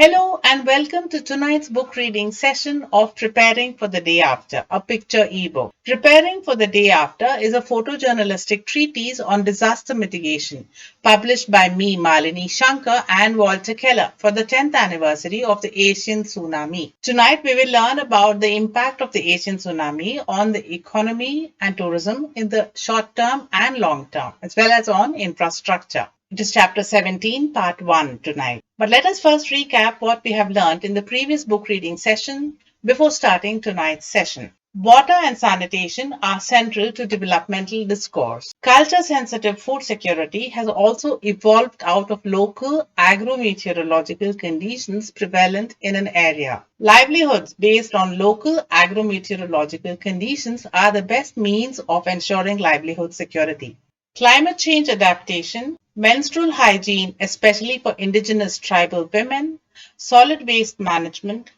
Hello and welcome to tonight's book reading session of Preparing for the Day After, a picture ebook. Preparing for the Day After is a photojournalistic treatise on disaster mitigation published by me, Malini Shankar, and Walter Keller for the 10th anniversary of the Asian Tsunami. Tonight we will learn about the impact of the Asian Tsunami on the economy and tourism in the short term and long term, as well as on infrastructure. It is chapter 17, part 1 tonight. But let us first recap what we have learned in the previous book reading session before starting tonight's session. Water and sanitation are central to developmental discourse. Culture-sensitive food security has also evolved out of local agro-meteorological conditions prevalent in an area. Livelihoods based on local agro-meteorological conditions are the best means of ensuring livelihood security. Climate change adaptation, menstrual hygiene, especially for indigenous tribal women, solid waste management,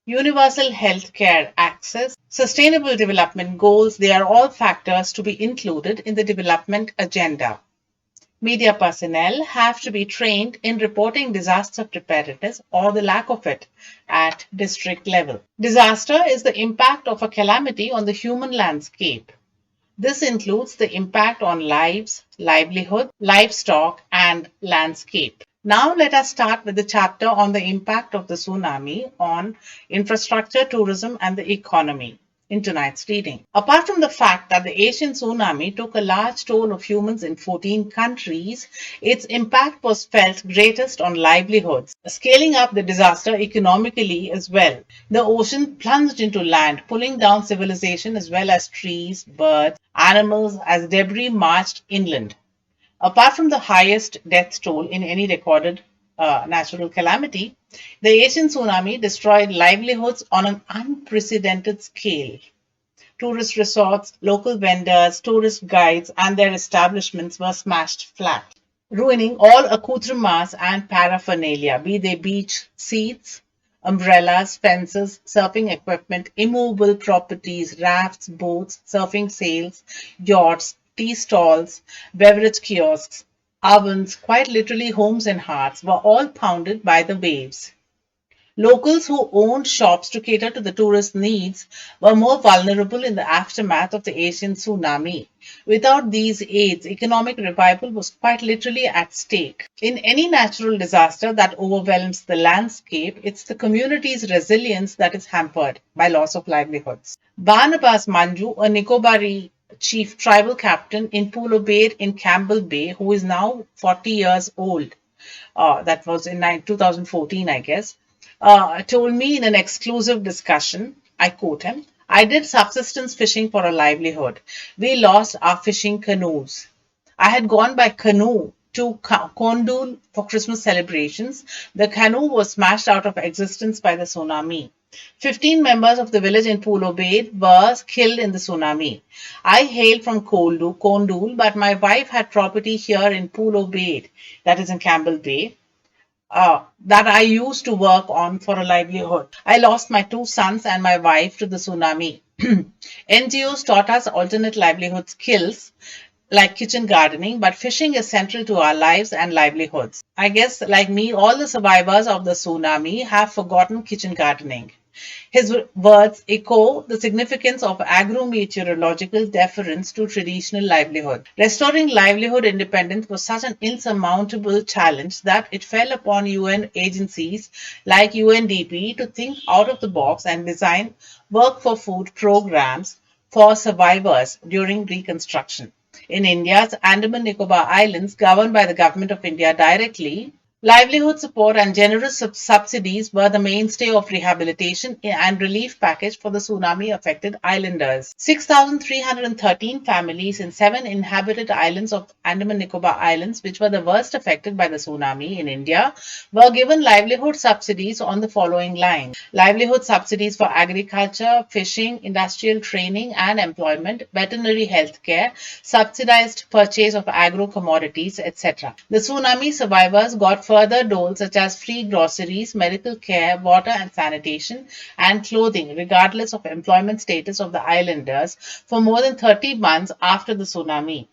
universal health care access, sustainable development goals, they are all factors to be included in the development agenda. Media personnel have to be trained in reporting disaster preparedness or the lack of it at district level. Disaster is the impact of a calamity on the human landscape. This includes the impact on lives, livelihood, livestock, and landscape. Now let us start with the chapter on the impact of the tsunami on infrastructure, tourism, and the economy in tonight's reading. Apart from the fact that the Asian tsunami took a large toll of humans in 14 countries, its impact was felt greatest on livelihoods, scaling up the disaster economically as well. The ocean plunged into land, pulling down civilization as well as trees, birds, animals as debris marched inland. Apart from the highest death toll in any recorded natural calamity, the Asian tsunami destroyed livelihoods on an unprecedented scale. Tourist resorts, local vendors, tourist guides, and their establishments were smashed flat, ruining all accoutrements and paraphernalia, be they beach seats, umbrellas, fences, surfing equipment, immovable properties, rafts, boats, surfing sails, yachts, tea stalls, beverage kiosks, ovens, quite literally homes and hearts, were all pounded by the waves. Locals who owned shops to cater to the tourist needs were more vulnerable in the aftermath of the Asian tsunami. Without these aids, economic revival was quite literally at stake. In any natural disaster that overwhelms the landscape, it's the community's resilience that is hampered by loss of livelihoods. Barnabas Manju, a Nicobari chief tribal captain in Pulo Bay in Campbell Bay, who is now 40 years old, that was in 2014, I guess, told me in an exclusive discussion, I quote him, I did subsistence fishing for a livelihood. We lost our fishing canoes. I had gone by canoe to Kondul for Christmas celebrations. The canoe was smashed out of existence by the tsunami. 15 members of the village in Pulo Bay were killed in the tsunami. I hail from Kondul, but my wife had property here in Pulo Bay, that is in Campbell Bay, that I used to work on for a livelihood. I lost my 2 sons and my wife to the tsunami. NGOs taught us alternate livelihood skills like kitchen gardening, but fishing is central to our lives and livelihoods. I guess, like me, all the survivors of the tsunami have forgotten kitchen gardening. His words echo the significance of agro-meteorological deference to traditional livelihood. Restoring livelihood independence was such an insurmountable challenge that it fell upon UN agencies like UNDP to think out of the box and design work for food programs for survivors during reconstruction. In India's Andaman Nicobar Islands, governed by the Government of India directly, livelihood support and generous subsidies were the mainstay of rehabilitation and relief package for the tsunami-affected islanders. 6,313 families in 7 inhabited islands of Andaman Nicobar Islands, which were the worst affected by the tsunami in India, were given livelihood subsidies on the following lines. Livelihood subsidies for agriculture, fishing, industrial training and employment, veterinary health care, subsidized purchase of agro commodities, etc. The tsunami survivors got further doles such as free groceries, medical care, water and sanitation, and clothing, regardless of employment status of the islanders, for more than 30 months after the tsunami.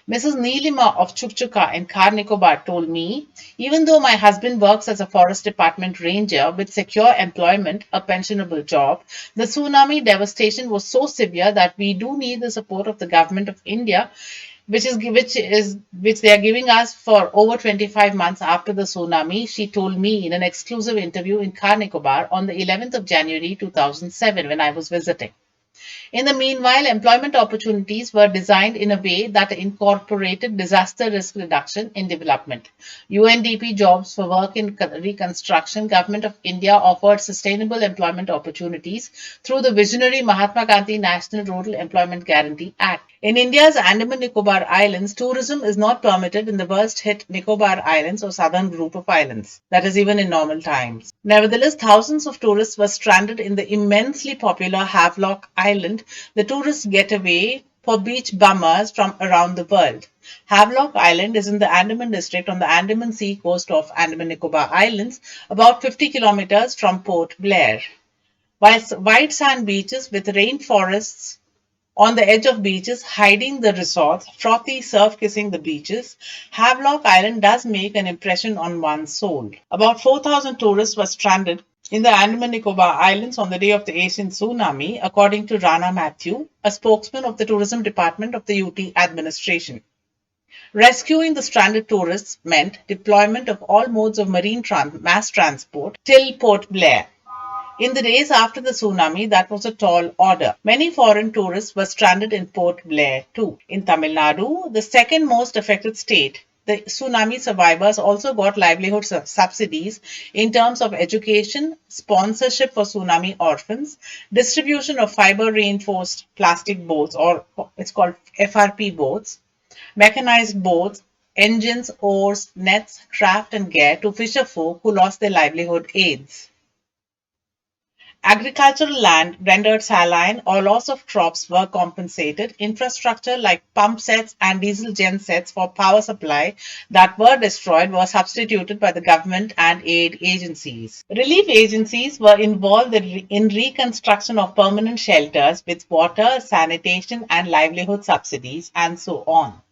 Mrs. Neelima of Chukchuka in Nicobar told me, even though my husband works as a forest department ranger with secure employment, a pensionable job, the tsunami devastation was so severe that we do need the support of the government of India, which they are giving us for over 25 months after the tsunami, she told me in an exclusive interview in Nicobar on the 11th of January 2007 when I was visiting. In the meanwhile, employment opportunities were designed in a way that incorporated disaster risk reduction in development. UNDP jobs for work in reconstruction, Government of India offered sustainable employment opportunities through the visionary Mahatma Gandhi National Rural Employment Guarantee Act. In India's Andaman Nicobar Islands, tourism is not permitted in the worst hit Nicobar Islands or southern group of islands, that is, even in normal times. Nevertheless, thousands of tourists were stranded in the immensely popular Havelock Island, the tourist getaway for beach bummers from around the world. Havelock Island is in the Andaman district on the Andaman Sea coast of Andaman Nicobar Islands, about 50 kilometers from Port Blair. Whilst white sand beaches with rainforests on the edge of beaches hiding the resorts, frothy surf kissing the beaches, Havelock Island does make an impression on one's soul. About 4,000 tourists were stranded in the Andaman Nicobar Islands on the day of the Asian Tsunami, according to Rana Mathew, a spokesman of the tourism department of the UT administration. Rescuing the stranded tourists meant deployment of all modes of marine mass transport till Port Blair. In the days after the tsunami, that was a tall order. Many foreign tourists were stranded in Port Blair too. In Tamil Nadu, the second most affected state, the tsunami survivors also got livelihood subsidies in terms of education, sponsorship for tsunami orphans, distribution of fiber reinforced plastic boats, or it's called FRP boats, mechanized boats, engines, oars, nets, craft and gear to fisher folk who lost their livelihood aids. Agricultural land rendered saline or loss of crops were compensated. Infrastructure like pump sets and diesel gen sets for power supply that were destroyed were substituted by the government and aid agencies. Relief agencies were involved in reconstruction of permanent shelters with water, sanitation and livelihood subsidies and so on.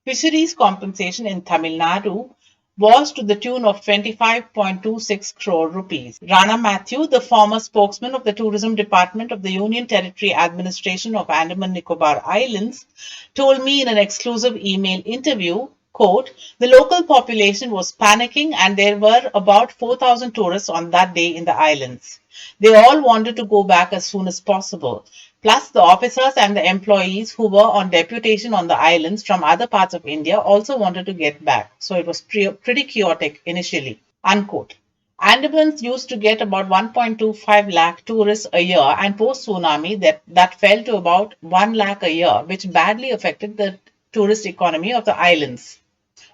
Fisheries compensation in Tamil Nadu was to the tune of 25.26 crore rupees. Rana Mathew, the former spokesman of the Tourism Department of the Union Territory Administration of Andaman Nicobar Islands, told me in an exclusive email interview, quote, the local population was panicking and there were about 4,000 tourists on that day in the islands. They all wanted to go back as soon as possible. Plus, the officers and the employees who were on deputation on the islands from other parts of India also wanted to get back. So it was pretty chaotic initially. Unquote. Andamans used to get about 1.25 lakh tourists a year, and post-tsunami that fell to about 1 lakh a year, which badly affected the tourist economy of the islands.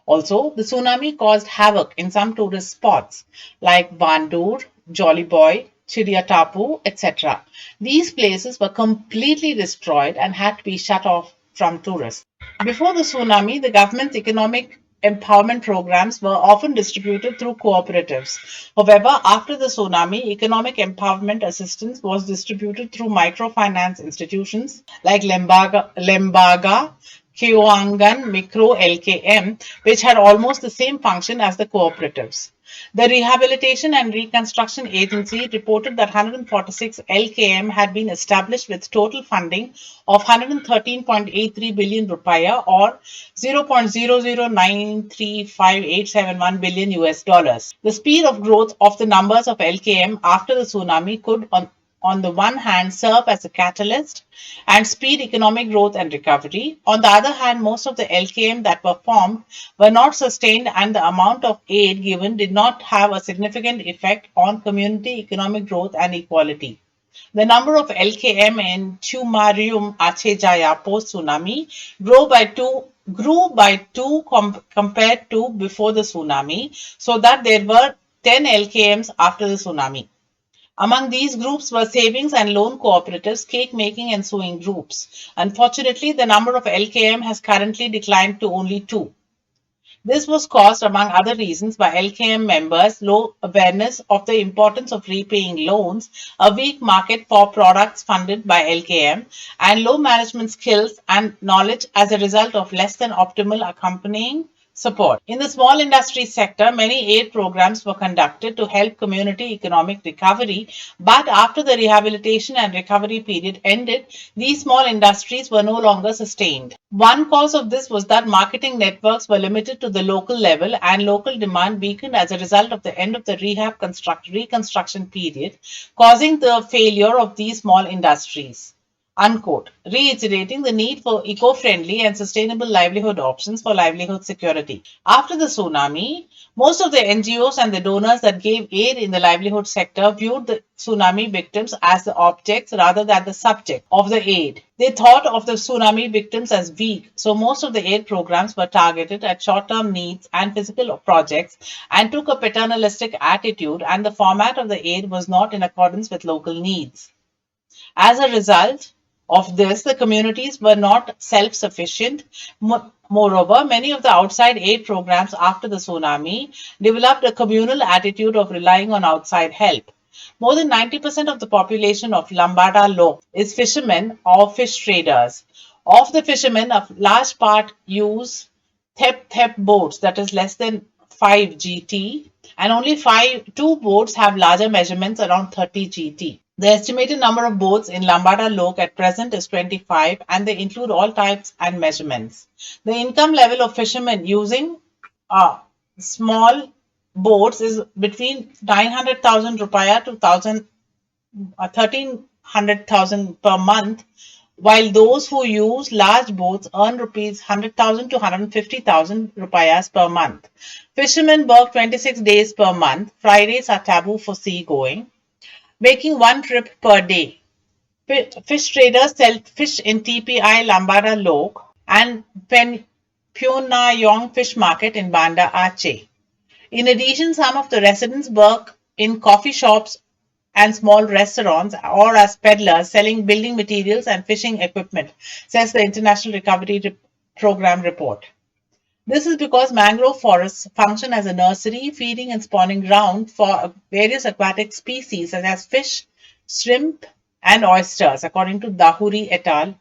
Also, the tsunami caused havoc in some tourist spots like Bandur, Jolly Boy, Chidia Tapu, etc. These places were completely destroyed and had to be shut off from tourists. Before the tsunami, the government's economic empowerment programs were often distributed through cooperatives. However, after the tsunami, economic empowerment assistance was distributed through microfinance institutions like Lembaga, Kyoangan Micro LKM, which had almost the same function as the cooperatives. The Rehabilitation and Reconstruction Agency reported that 146 LKM had been established with total funding of 113.83 billion rupiah or 0.00935.871 billion US dollars. The speed of growth of the numbers of LKM after the tsunami could on the one hand serve as a catalyst and speed economic growth and recovery. On the other hand, most of the LKM that were formed were not sustained and the amount of aid given did not have a significant effect on community economic growth and equality. The number of LKM in Tumarium Aceh Jaya post-tsunami grew by two compared to before the tsunami, so that there were 10 LKMs after the tsunami. Among these groups were savings and loan cooperatives, cake making and sewing groups. Unfortunately, the number of LKM has currently declined to only 2. This was caused, among other reasons, by LKM members' low awareness of the importance of repaying loans, a weak market for products funded by LKM, and low management skills and knowledge as a result of less than optimal accompanying support. In the small industry sector, many aid programs were conducted to help community economic recovery, but after the rehabilitation and recovery period ended, these small industries were no longer sustained. One cause of this was that marketing networks were limited to the local level and local demand weakened as a result of the end of the reconstruction period, causing the failure of these small industries. Unquote, reiterating the need for eco-friendly and sustainable livelihood options for livelihood security. After the tsunami, most of the NGOs and the donors that gave aid in the livelihood sector viewed the tsunami victims as the objects rather than the subject of the aid. They thought of the tsunami victims as weak, so most of the aid programs were targeted at short-term needs and physical projects and took a paternalistic attitude, and the format of the aid was not in accordance with local needs. As a result of this, the communities were not self sufficient. Moreover, many of the outside aid programs after the tsunami developed a communal attitude of relying on outside help. More than 90% of the population of Lambada Lok is fishermen or fish traders. Of the fishermen, a large part use thep boats, that is less than 5 GT, and only two boats have larger measurements around 30 GT. The estimated number of boats in Lambada Lok at present is 25, and they include all types and measurements. The income level of fishermen using small boats is between 900,000 rupiah to 1300,000 per month, while those who use large boats earn rupees 100,000 to 150,000 rupees per month. Fishermen work 26 days per month. Fridays are taboo for seagoing, making one trip per day. Fish traders sell fish in TPI Lambada Lok and Pyongyang Fish Market in Banda Aceh. In addition, some of the residents work in coffee shops and small restaurants or as peddlers selling building materials and fishing equipment, says the International Recovery Program report. This is because mangrove forests function as a nursery, feeding and spawning ground for various aquatic species such as fish, shrimp, and oysters, according to Dahuri et al.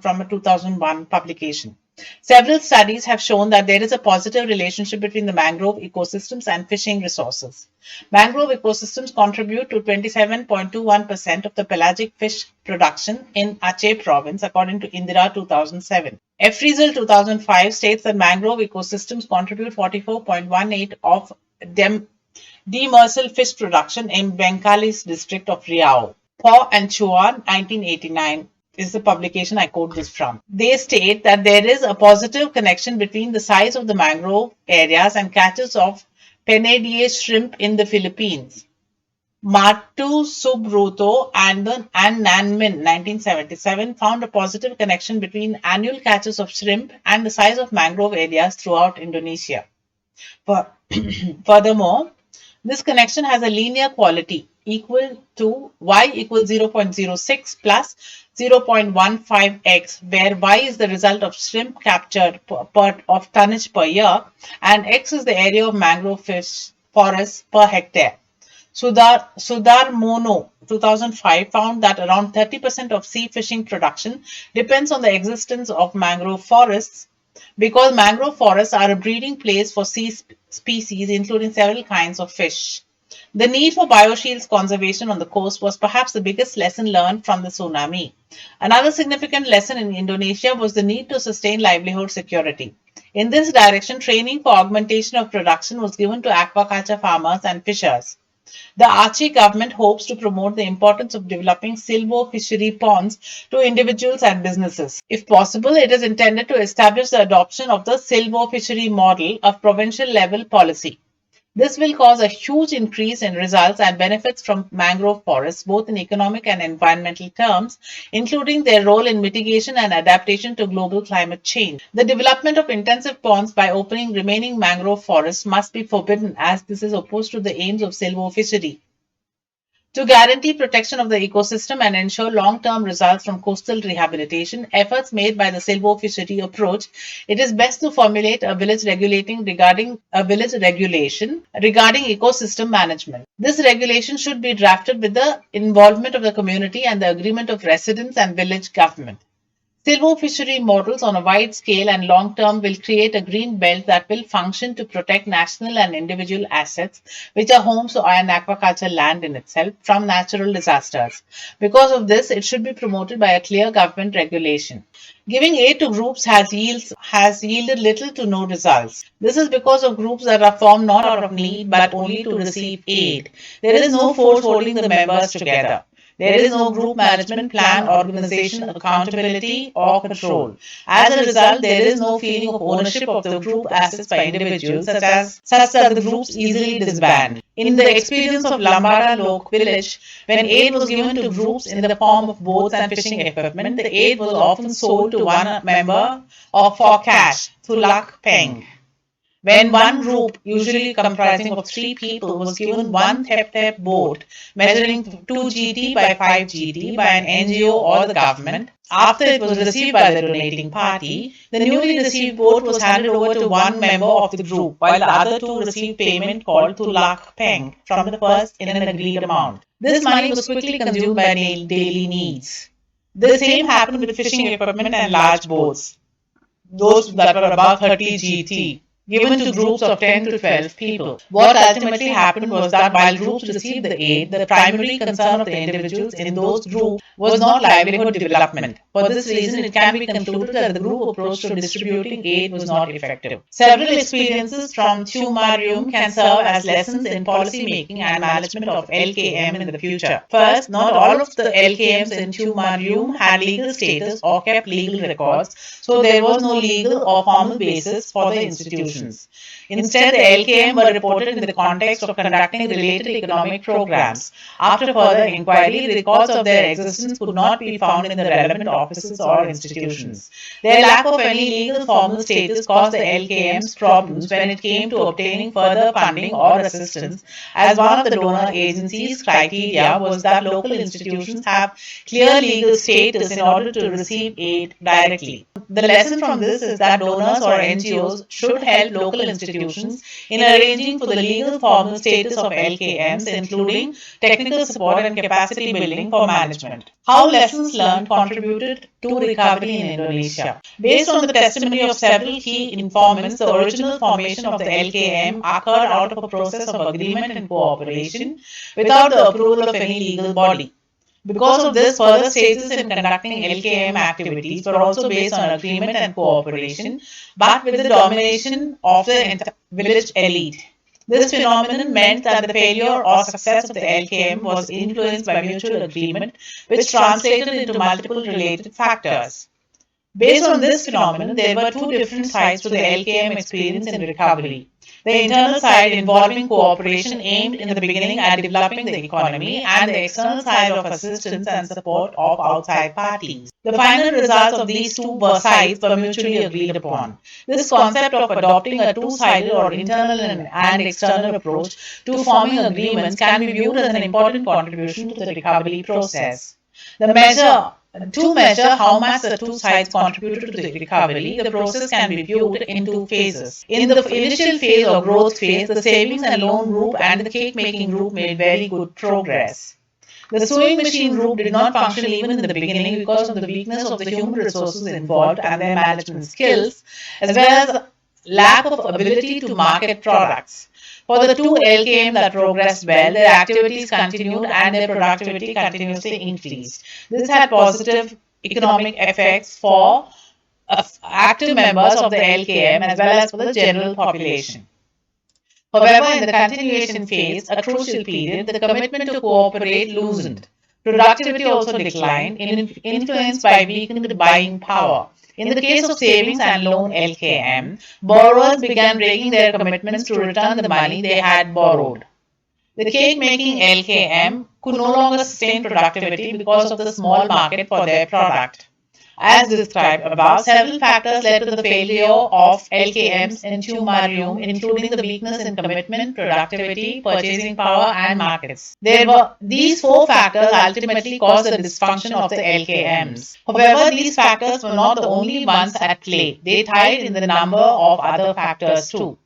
From a 2001 publication. Several studies have shown that there is a positive relationship between the mangrove ecosystems and fishing resources. Mangrove ecosystems contribute to 27.21% of the pelagic fish production in Aceh province, according to Indira 2007. Efrizal 2005 states that mangrove ecosystems contribute 44.18% of demersal fish production in Bengkalis district of Riau. Paw and Chua 1989 is the publication I quote this from. They state that there is a positive connection between the size of the mangrove areas and catches of Penadier shrimp in the Philippines. Mathew Subroto and Nanmin 1977 found a positive connection between annual catches of shrimp and the size of mangrove areas throughout Indonesia. Furthermore, this connection has a linear quality equal to y equals 0.06 plus 0.15x, where y is the result of shrimp captured of tonnage per year and x is the area of mangrove fish forests per hectare. Sudar Mono 2005 found that around 30% of sea fishing production depends on the existence of mangrove forests, because mangrove forests are a breeding place for sea species, including several kinds of fish. The need for bioshields conservation on the coast was perhaps the biggest lesson learned from the tsunami. Another significant lesson in Indonesia was the need to sustain livelihood security. In this direction, training for augmentation of production was given to aquaculture farmers and fishers. The Aceh government hopes to promote the importance of developing silvo fishery ponds to individuals and businesses. If possible, it is intended to establish the adoption of the silvo fishery model of provincial level policy. This will cause a huge increase in results and benefits from mangrove forests, both in economic and environmental terms, including their role in mitigation and adaptation to global climate change. The development of intensive ponds by opening remaining mangrove forests must be forbidden, as this is opposed to the aims of silvo fishery. To guarantee protection of the ecosystem and ensure long-term results from coastal rehabilitation efforts made by the silvofishery approach, it is best to formulate a village regulation regarding ecosystem management. This regulation should be drafted with the involvement of the community and the agreement of residents and village government. Silvofishery models on a wide scale and long term will create a green belt that will function to protect national and individual assets, which are homes and aquaculture land in itself, from natural disasters. Because of this, it should be promoted by a clear government regulation. Giving aid to groups has yielded little to no results. This is because of groups that are formed not out of need but only to receive aid. There is no force holding the members together. There is no group management plan, organization, accountability, or control. As a result, there is no feeling of ownership of the group assets by individuals, such that the groups easily disband. In the experience of Lambada Lok village, when aid was given to groups in the form of boats and fishing equipment, the aid was often sold to one member or for cash, Tulak Peng. When one group, usually comprising of 3 people, was given one tep boat measuring 2 GT by 5 GT by an NGO or the government, after it was received by the donating party, the newly received boat was handed over to one member of the group, while the other two received payment called Tulak Peng from the first in an agreed amount. This money was quickly consumed by daily needs. The same happened with fishing equipment and large boats, those that were above 30 GT, given to groups of 10 to 12 people. What ultimately happened was that while groups received the aid, the primary concern of the individuals in those groups was not livelihood development. For this reason, it can be concluded that the group approach to distributing aid was not effective. Several experiences from Tsunami can serve as lessons in policy making and management of LKM in the future. First, not all of the LKMs in Tsunami had legal status or kept legal records, so there was no legal or formal basis for the institutions. Instead, the LKM were reported in the context of conducting related economic programs. After further inquiry, the records of their existence could not be found in the relevant offices or institutions. Their lack of any legal formal status caused the LKMs problems when it came to obtaining further funding or assistance, as one of the donor agencies' criteria was that local institutions have clear legal status in order to receive aid directly. The lesson from this is that donors or NGOs should help local institutions in arranging for the legal formal status of LKMs, including technical support and capacity building for management. How lessons learned contributed to recovery in Indonesia. Based on the testimony of several key informants, the original formation of the LKM occurred out of a process of agreement and cooperation without the approval of any legal body. Because of this, further stages in conducting LKM activities were also based on agreement and cooperation, but with the domination of the village elite. This phenomenon meant that the failure or success of the LKM was influenced by mutual agreement, which translated into multiple related factors. Based on this phenomenon, there were two different sides to the LKM experience in recovery. The internal side involving cooperation aimed in the beginning at developing the economy, and the external side of assistance and support of outside parties. The final results of these two sides were mutually agreed upon. This concept of adopting a two-sided or internal and external approach to forming agreements can be viewed as an important contribution to the recovery process. To measure how much the two sides contributed to the recovery, the process can be viewed in two phases. In the initial phase or growth phase, the savings and loan group and the cake making group made very good progress. The sewing machine group did not function even in the beginning because of the weakness of the human resources involved and their management skills, as well as lack of ability to market products. For the two LKM that progressed well, their activities continued and their productivity continuously increased. This had positive economic effects for active members of the LKM as well as for the general population. However, in the continuation phase, a crucial period, the commitment to cooperate loosened. Productivity also declined, influenced by weakened buying power. In the case of savings and loan LKM, borrowers began breaking their commitments to return the money they had borrowed. The cake making LKM could no longer sustain productivity because of the small market for their product. As described above, several factors led to the failure of LKMs in Tumarium, including the weakness in commitment, productivity, purchasing power, and markets. These four factors ultimately caused the dysfunction of the LKMs. However, these factors were not the only ones at play. They tied in the number of other factors too.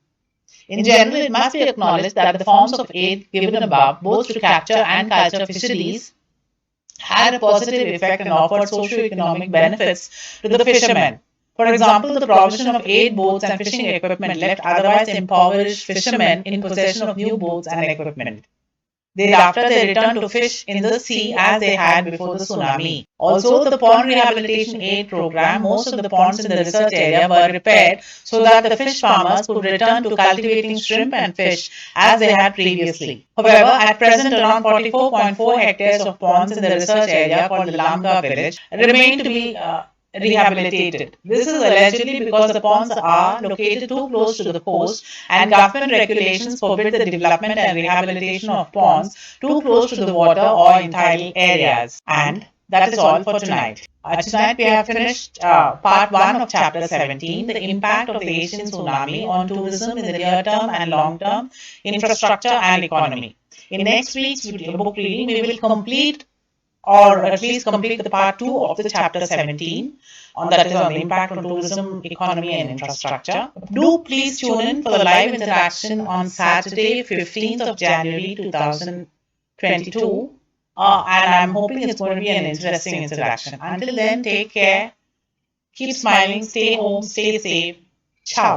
In general, it must be acknowledged that the forms of aid given above, both to capture and culture fisheries, had a positive effect and offered socio-economic benefits to the fishermen. For example, the provision of aid boats and fishing equipment left otherwise impoverished fishermen in possession of new boats and equipment. Thereafter, they returned to fish in the sea as they had before the tsunami. Also, the pond rehabilitation aid program, most of the ponds in the research area were repaired so that the fish farmers could return to cultivating shrimp and fish as they had previously. However, at present, around 44.4 hectares of ponds in the research area called the Lamga village remain to be rehabilitated. This is allegedly because the ponds are located too close to the coast and government regulations forbid the development and rehabilitation of ponds too close to the water or in tidal areas. And that is all for tonight. Tonight we have finished part 1 of chapter 17, the impact of the Asian tsunami on tourism in the near term and long term, infrastructure and economy. In next week's book reading, we will complete or at least complete the part 2 of the chapter 17 that is on the impact on tourism, economy and infrastructure. Do please tune in for the live interaction on Saturday 15th of January 2022 and I'm hoping it's going to be an interesting interaction. Until then, take care, keep smiling, stay home, stay safe. Ciao.